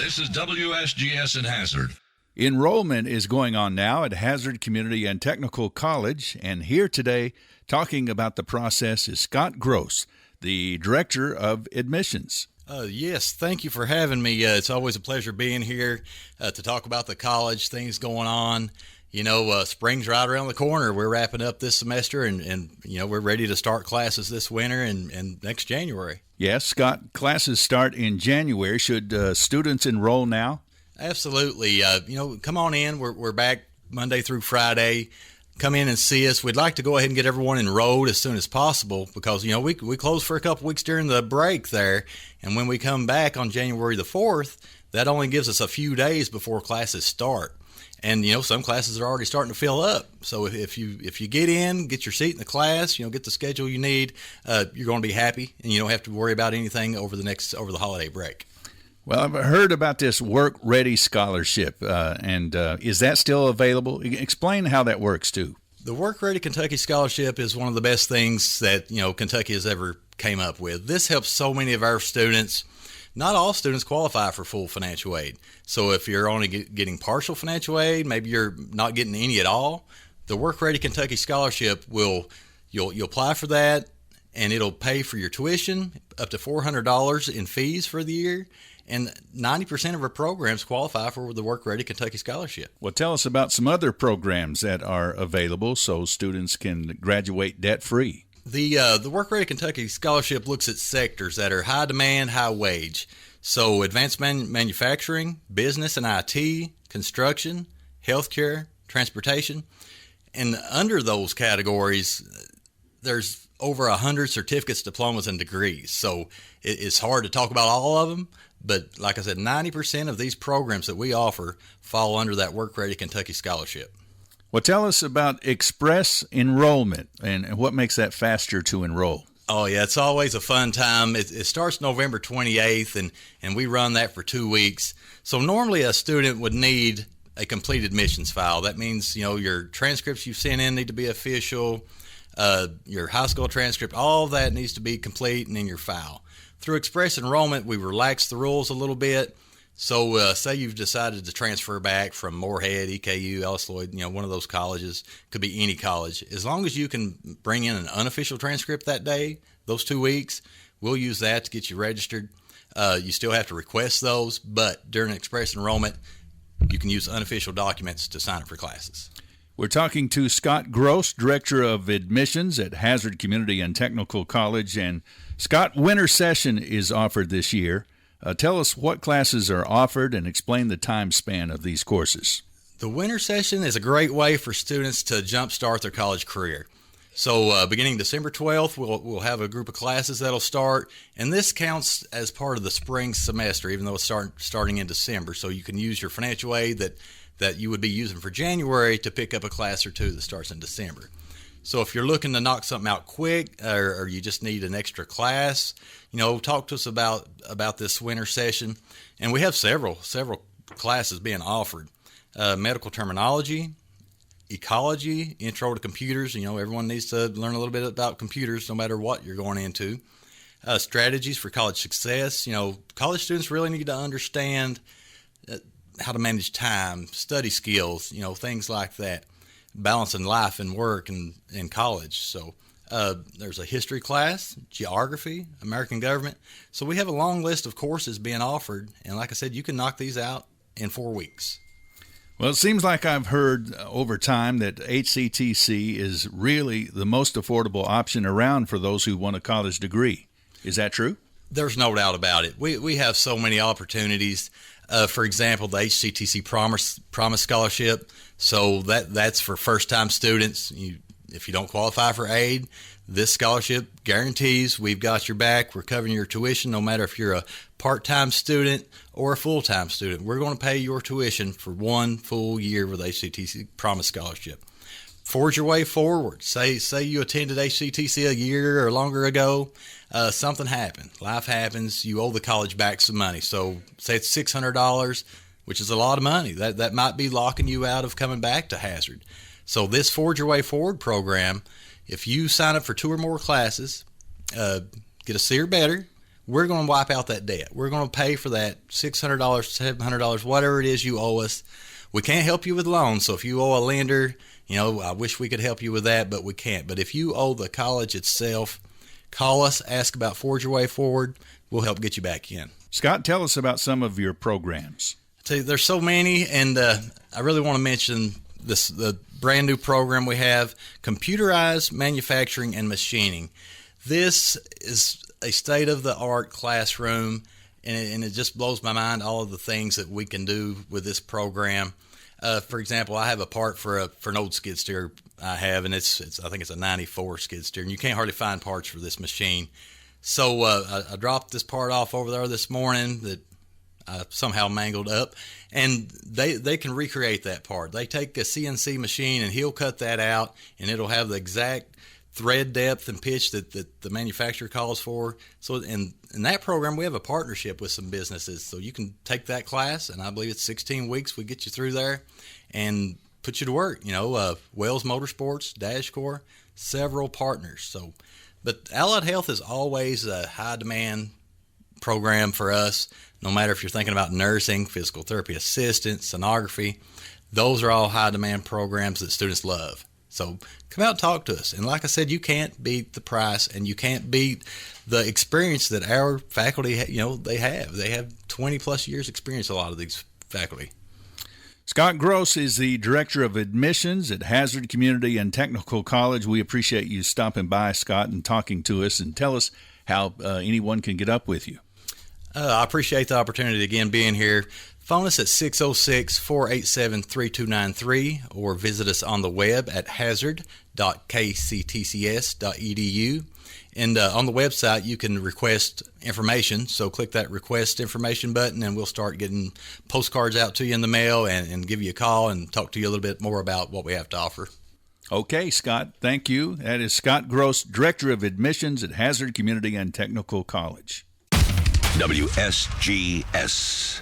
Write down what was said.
This is WSGS in Hazard. Enrollment is going on now at Hazard Community and Technical College, and here today talking about the process is Scott Gross, the Director of Admissions. Yes, thank you for having me. It's always a pleasure being here to talk about the college, things going on. You know, spring's right around the corner. We're wrapping up this semester, and you know, we're ready to start classes this winter and next January. Yes, Scott, classes start in January. Should students enroll now? Absolutely. You know, come on in. We're back Monday through Friday. Come in and see us. We'd like to go ahead and get everyone enrolled as soon as possible because, you know, we close for a couple weeks during the break there. And when we come back on January the 4th, that only gives us a few days before classes start. And, you know, some classes are already starting to fill up. So if you get in, get your seat in the class, you know, get the schedule you need, you're going to be happy and you don't have to worry about anything over the holiday break. Well, I've heard about this Work Ready Scholarship, and is that still available? Explain how that works, too. The Work Ready Kentucky Scholarship is one of the best things that, you know, Kentucky has ever came up with. This helps so many of our students. Not all students qualify for full financial aid. So if you're only getting partial financial aid, maybe you're not getting any at all, the Work Ready Kentucky Scholarship you'll apply for that, and it'll pay for your tuition, up to $400 in fees for the year. And 90% of our programs qualify for the Work Ready Kentucky Scholarship. Well, tell us about some other programs that are available so students can graduate debt-free. The Work Ready Kentucky Scholarship looks at sectors that are high demand, high wage. So advanced manufacturing, business and IT, construction, healthcare, transportation. And under those categories, there's over 100 certificates, diplomas, and degrees. So it's hard to talk about all of them. But like I said, 90% of these programs that we offer fall under that Work Ready Kentucky Scholarship. Well, tell us about express enrollment and what makes that faster to enroll. Oh, yeah, it's always a fun time. It starts November 28th, and we run that for 2 weeks. So normally a student would need a complete admissions file. That means, you know, your transcripts you've sent in need to be official, your high school transcript, all of that needs to be complete and in your file. Through express enrollment, we relax the rules a little bit. So say you've decided to transfer back from Moorhead, EKU, Ellis Lloyd, you know, one of those colleges, could be any college. As long as you can bring in an unofficial transcript that day, those 2 weeks, we'll use that to get you registered. You still have to request those, but during express enrollment, you can use unofficial documents to sign up for classes. We're talking to Scott Gross, Director of Admissions at Hazard Community and Technical College. And Scott, winter session is offered this year. Tell us what classes are offered and explain the time span of these courses. The winter session is a great way for students to jumpstart their college career. So beginning December 12th, we'll have a group of classes that'll start, and this counts as part of the spring semester, even though it's starting in December. So you can use your financial aid that you would be using for January to pick up a class or two that starts in December. So if you're looking to knock something out quick or you just need an extra class, you know, talk to us about this winter session. And we have several classes being offered. Medical terminology, ecology, intro to computers. You know, everyone needs to learn a little bit about computers no matter what you're going into. Strategies for college success. You know, college students really need to understand how to manage time, study skills, you know, things like that. Balancing life and work and college. So there's a history class, geography, American government. So we have a long list of courses being offered. And like I said, you can knock these out in 4 weeks. Well, it seems like I've heard over time that HCTC is really the most affordable option around for those who want a college degree. Is that true? There's no doubt about it. We have so many opportunities. For example, the HCTC Promise Scholarship. So that's for first-time students. If you don't qualify for aid, this scholarship guarantees we've got your back. We're covering your tuition no matter if you're a part-time student or a full-time student. We're going to pay your tuition for 1 full year with HCTC Promise Scholarship. Forge your way forward. Say you attended HCTC a year or longer ago. Something happened. Life happens. You owe the college back some money. So say it's $600, which is a lot of money. That might be locking you out of coming back to Hazard. So this Forge Your Way Forward program, if you sign up for 2 or more classes, get a C or better, we're going to wipe out that debt. We're going to pay for that $600, $700, whatever it is you owe us. We can't help you with loans. So if you owe a lender, I wish we could help you with that, but we can't. But if you owe the college itself, call us, ask about Forge Your Way Forward. We'll help get you back in. Scott, tell us about some of your programs. I tell you, there's so many, and I really want to mention the brand new program we have, Computerized Manufacturing and Machining. This is a state-of-the-art classroom, and it just blows my mind, all of the things that we can do with this program. For example, I have a part for an old skid steer I have, and it's I think it's a 94 skid steer, and you can't hardly find parts for this machine. So I dropped this part off over there this morning that I somehow mangled up, and they can recreate that part. They take a CNC machine, and he'll cut that out, and it'll have the exact thread depth and pitch that the manufacturer calls for. So in that program, we have a partnership with some businesses. So you can take that class, and I believe it's 16 weeks. We get you through there and put you to work. Wells Motorsports, Dashcore, several partners. But Allied Health is always a high demand program for us. No matter if you're thinking about nursing, physical therapy assistant, sonography, those are all high demand programs that students love. So come out and talk to us. And like I said, you can't beat the price, and you can't beat the experience that our faculty, they have. They have 20 plus years experience, a lot of these faculty. Scott Gross is the Director of Admissions at Hazard Community and Technical College. We appreciate you stopping by, Scott, and talking to us, and tell us how anyone can get up with you. I appreciate the opportunity again being here. Phone us at 606-487-3293 or visit us on the web at hazard.kctcs.edu. And on the website, you can request information. So click that request information button, and we'll start getting postcards out to you in the mail and give you a call and talk to you a little bit more about what we have to offer. Okay, Scott, thank you. That is Scott Gross, Director of Admissions at Hazard Community and Technical College. WSGS.